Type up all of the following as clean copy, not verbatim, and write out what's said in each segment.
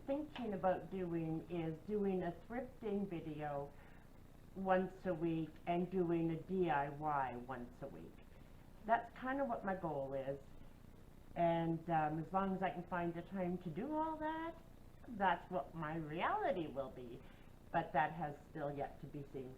thinking about doing is doing a thrifting video once a week and doing a DIY once a week. That's kind of what my goal is. And as long as I can find the time to do all that, that's what my reality will be. But that has still yet to be seen.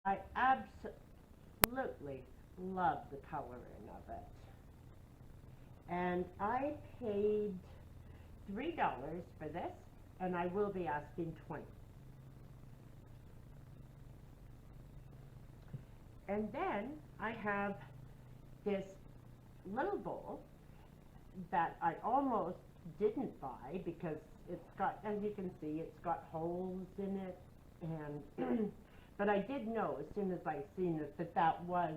I absolutely love the coloring of it. And I paid $3 for this, and I will be asking $20. And then I have this little bowl that I almost didn't buy because it's got, as you can see, it's got holes in it, and but I did know as soon as I seen it that that was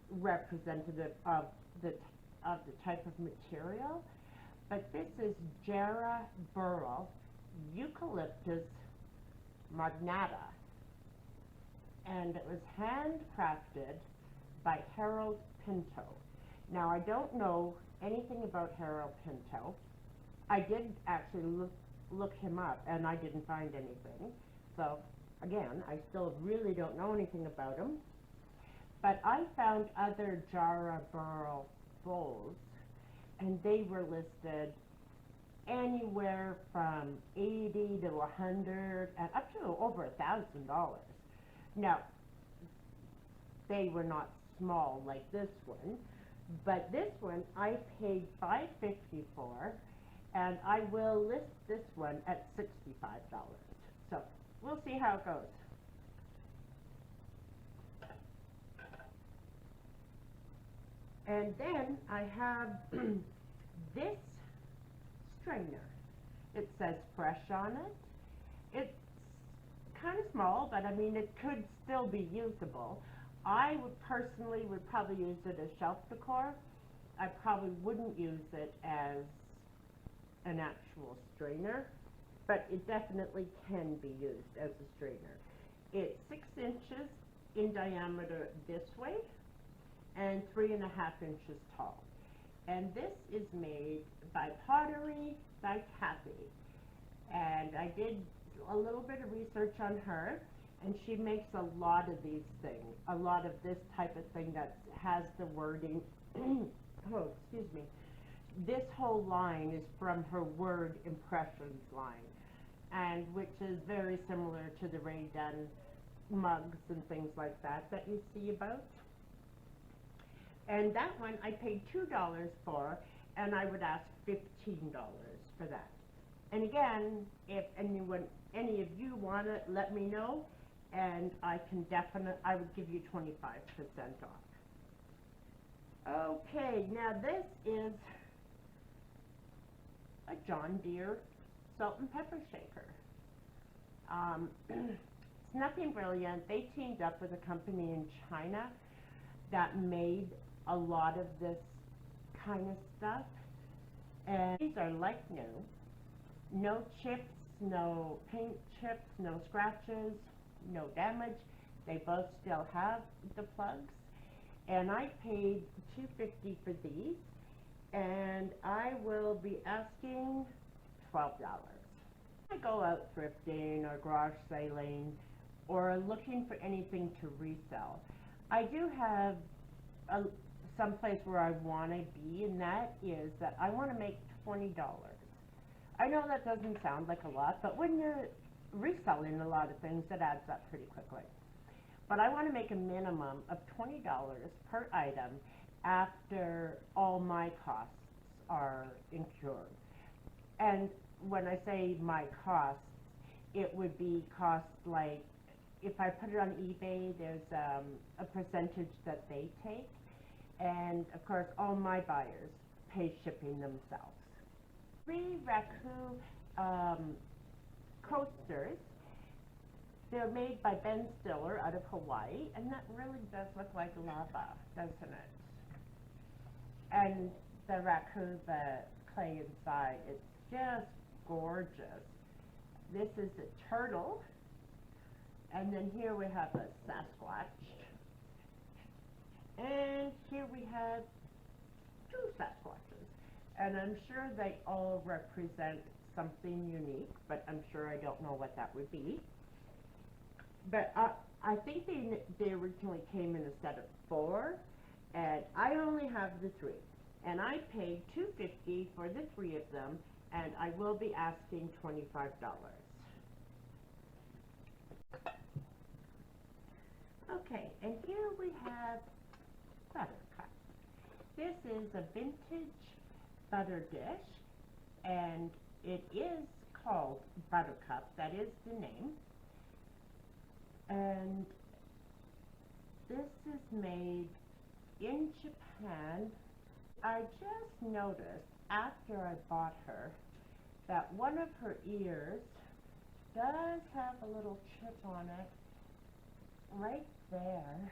representative of the type of material. But this is Jarrah burl Eucalyptus magnata, and it was handcrafted by Harold Pinto. Now, I don't know anything about Harold Pinto. I did actually look him up, and I didn't find anything. So, again, I still really don't know anything about him. But I found other Jarrah burl bowls, and they were listed anywhere from $80 to $100 and up to over $1,000. Now, they were not small like this one, but this one I paid $5.50 for, and I will list this one at $65. So we'll see how it goes. And then I have this strainer. It says fresh on it. It's kind of small, but I mean it could still be usable. I would personally probably use it as shelf decor. I probably wouldn't use it as an actual strainer, but it definitely can be used as a strainer. It's 6 inches in diameter this way and 3.5 inches tall. And this is made by Pottery by Kathy. And I did a little bit of research on her, and she makes a lot of these things, a lot of this type of thing that has the wording. Oh, excuse me. This whole line is from her Word Impressions line, and which is very similar to the Ray Dunn mugs and things like that that you see about. And that one I paid $2 for, and I would ask $15 for that. And again, if any of you want it, let me know, and I would give you 25% off. Okay, now this is a John Deere salt and pepper shaker. It's nothing brilliant. They teamed up with a company in China that made a lot of this kind of stuff, and these are like new. No chips, no paint chips, no scratches, no damage. They both still have the plugs, and I paid $2.50 for these, and I will be asking $12. I go out thrifting or garage sailing or looking for anything to resell. I do have some place where I want to be, and that is that I want to make $20. I know that doesn't sound like a lot, but when you're reselling a lot of things, it adds up pretty quickly. But I want to make a minimum of $20 per item after all my costs are incurred. And when I say my costs, it would be costs like, if I put it on eBay, there's a percentage that they take. And of course, all my buyers pay shipping themselves. 3 Raku coasters. They're made by Ben Stiller out of Hawaii, and that really does look like lava, doesn't it? And the Raku, the clay inside, it's just gorgeous. This is a turtle, and then here we have a Sasquatch, and here we have 2 Sasquatches, and I'm sure they all represent something unique, but I'm sure I don't know what that would be. But I think they originally came in a set of 4, and I only have the 3. And I paid $2.50 for the 3 of them, and I will be asking $25. Okay, and here we have Buttercup. This is a vintage butter dish, and it is called Buttercup. That is the name. And this is made in Japan. I just noticed after I bought her that one of her ears does have a little chip on it right there.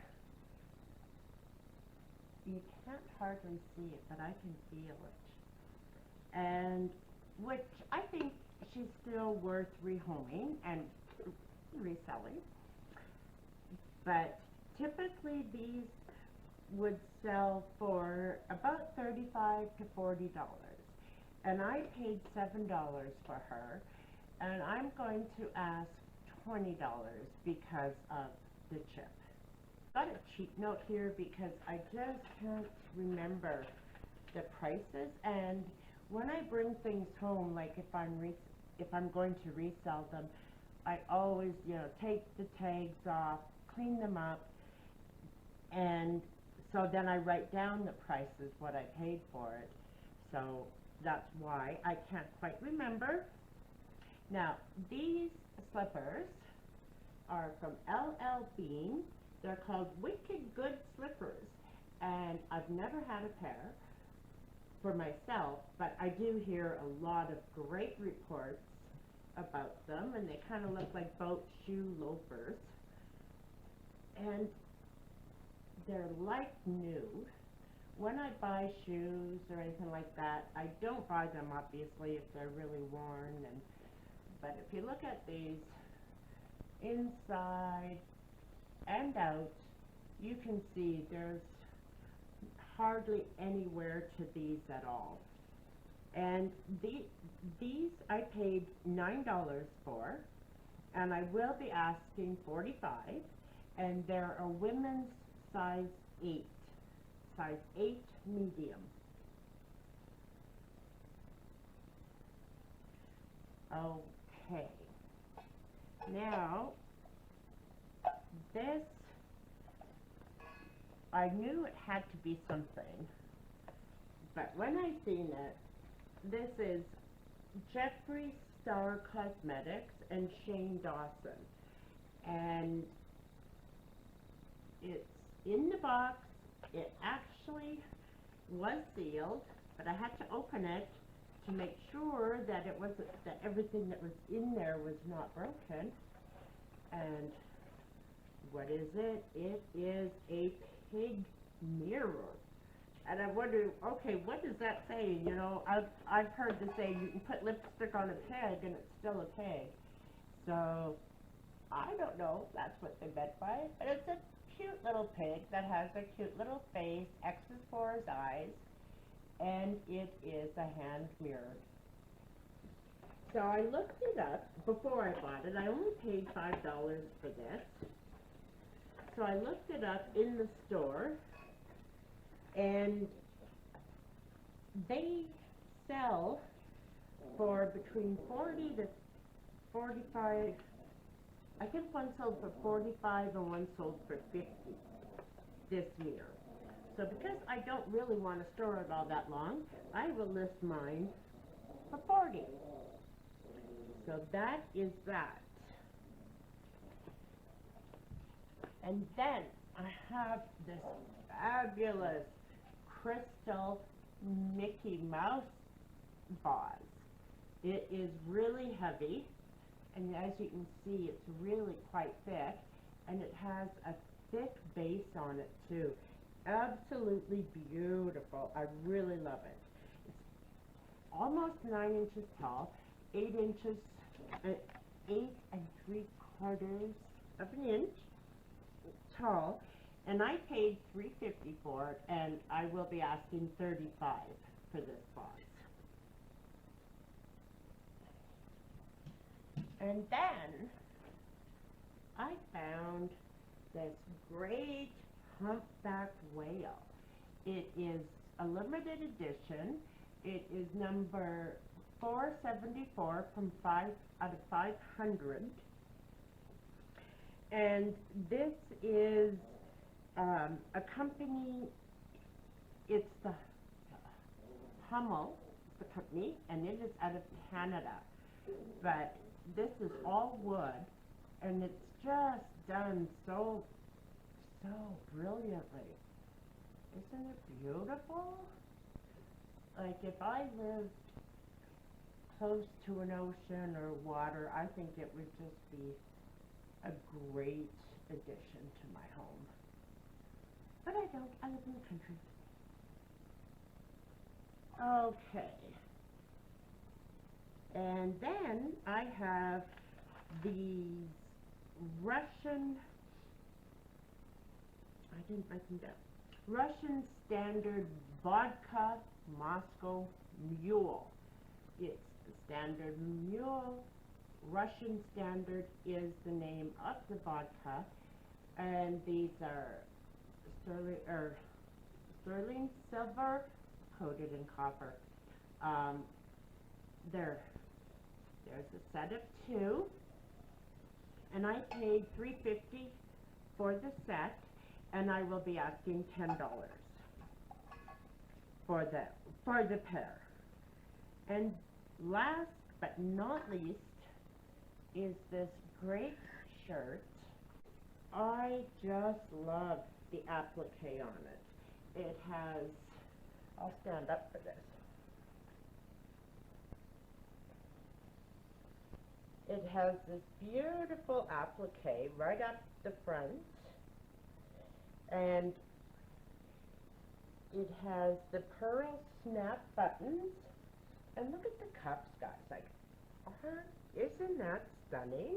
You can't hardly see it, but I can feel it. And which I think she's still worth rehoming and reselling. But typically these would sell for about $35 to $40. And I paid $7 for her, and I'm going to ask $20 because of the chip. Got a cheap note here because I just can't remember the prices, and when I bring things home, like if I'm going to resell them, I always, take the tags off, clean them up, and so then I write down the prices, what I paid for it. So that's why I can't quite remember. Now, these slippers are from LL Bean. They're called Wicked Good Slippers, and I've never had a pair for myself, but I do hear a lot of great reports about them, and they kind of look like boat shoe loafers, and they're like new. When I buy shoes or anything like that, I don't buy them obviously if they're really worn, but if you look at these inside and out, you can see there's hardly any wear to these at all. And these I paid $9 for, and I will be asking $45, and they're a women's size 8 medium. Okay, now this, I knew it had to be something, but when I seen it, this is Jeffree Star Cosmetics and Shane Dawson, and it's in the box. It actually was sealed, but I had to open it to make sure that it wasn't, that everything that was in there was not broken. And what is it? It is a pig mirror. And I wonder, okay, what does that say? I've heard the saying you can put lipstick on a pig and it's still a pig. So I don't know if that's what they meant by it, but it's a cute little pig that has a cute little face, X's for his eyes, and it is a hand mirror. So I looked it up before I bought it. I only paid $5 for this. So I looked it up in the store, and they sell for between 40 to 45. I think one sold for 45 and one sold for 50, this mirror. So because I don't really want to store it all that long, I will list mine for 40. So that is that. And then I have this fabulous crystal Mickey Mouse vase. It is really heavy, and as you can see, it's really quite thick, and it has a thick base on it too. Absolutely beautiful. I really love it. It's almost 9 inches tall, 8 inches, 8 3/4 of an inch tall, and I paid $3.50 for it, and I will be asking $35 for this box. And then I found this great Humpback Whale. It is a limited edition. It is number 474 from 5 out of 500. And this is a company, it's the Hummel, the company, and it is out of Canada. But this is all wood, and it's just done so brilliantly. Isn't it beautiful? Like, if I lived close to an ocean or water, I think it would just be a great addition to my home. But I don't. I live in the country. Okay. And then I have these Russian, I didn't write them down, Russian Standard Vodka Moscow Mule. It's the Standard Mule. Russian Standard is the name of the vodka, and these are sterling silver coated in copper. There's a set of 2, and I paid $3.50 for the set, and I will be asking $10 for the pair. And last but not least is this great shirt. I just love the applique on it. It has, I'll stand up for this. It has this beautiful applique right up the front, and it has the pearl snap buttons, and look at the cuffs, guys. Like, isn't that stunning?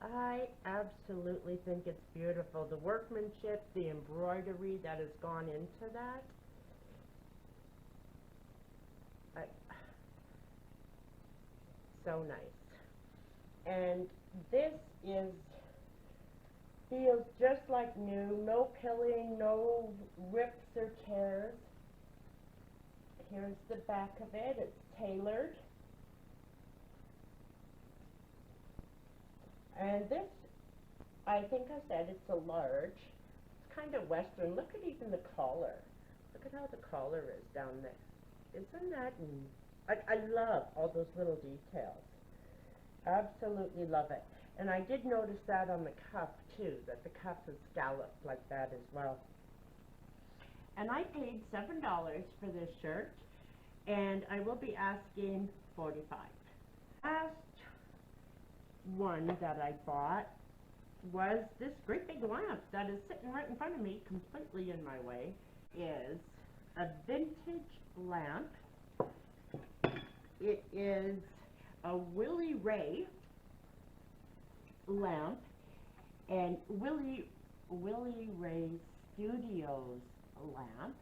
I absolutely think it's beautiful. The workmanship, the embroidery that has gone into that. So nice. And this feels just like new. No pilling, no rips or tears. Here's the back of it. It's tailored. And this, I think I said it's a large. It's kind of Western. Look at even the collar. Look at how the collar is down there. Isn't that neat? I love all those little details. Absolutely love it. And I did notice that on the cuff too, that the cuff is scalloped like that as well. And I paid $7 for this shirt, and I will be asking $45. Last one that I bought was this great big lamp that is sitting right in front of me, completely in my way. Is a vintage lamp. It is a Willie Ray lamp, and Willie Ray Studios lamp,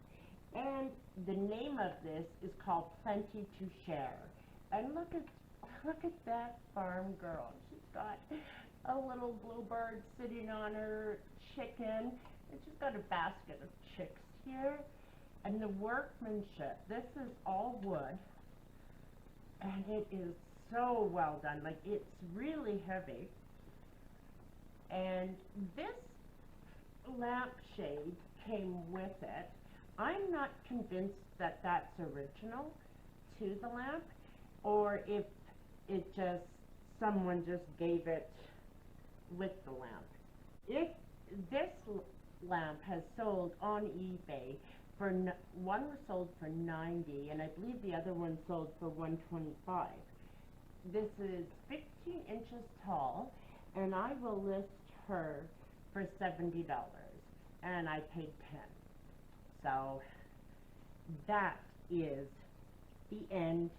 and the name of this is called Plenty to Share. And look at that farm girl. She's got a little bluebird sitting on her chicken, and she's got a basket of chicks here. And the workmanship, this is all wood, and it is so well done. Like, it's really heavy. And this lampshade came with it. I'm not convinced that that's original to the lamp, or if it just, someone just gave it with the lamp. If this lamp has sold on eBay, one was sold for $90, and I believe the other one sold for $125. This is 15 inches tall, and I will list her for $70, and I paid $10. So that is the end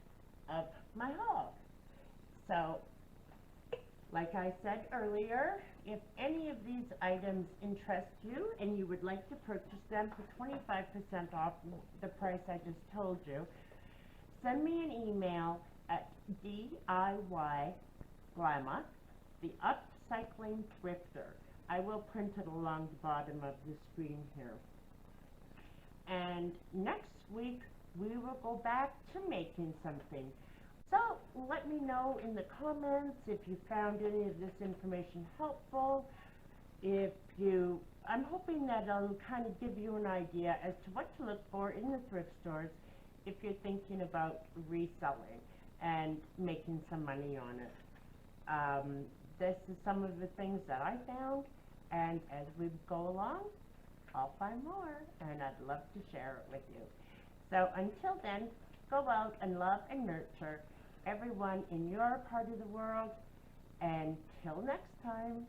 of my haul. So, like I said earlier, if any of these items interest you and you would like to purchase them for 25% off the price I just told you, send me an email at DIY Glamour, the Upcycling Thrifter. I will print it along the bottom of the screen here. And next week, we will go back to making something. So let me know in the comments if you found any of this information helpful. I'm hoping that I'll kind of give you an idea as to what to look for in the thrift stores if you're thinking about reselling and making some money on it. This is some of the things that I found, and as we go along, I'll find more, and I'd love to share it with you. So until then, go out and love and nurture everyone in your part of the world. And till next time.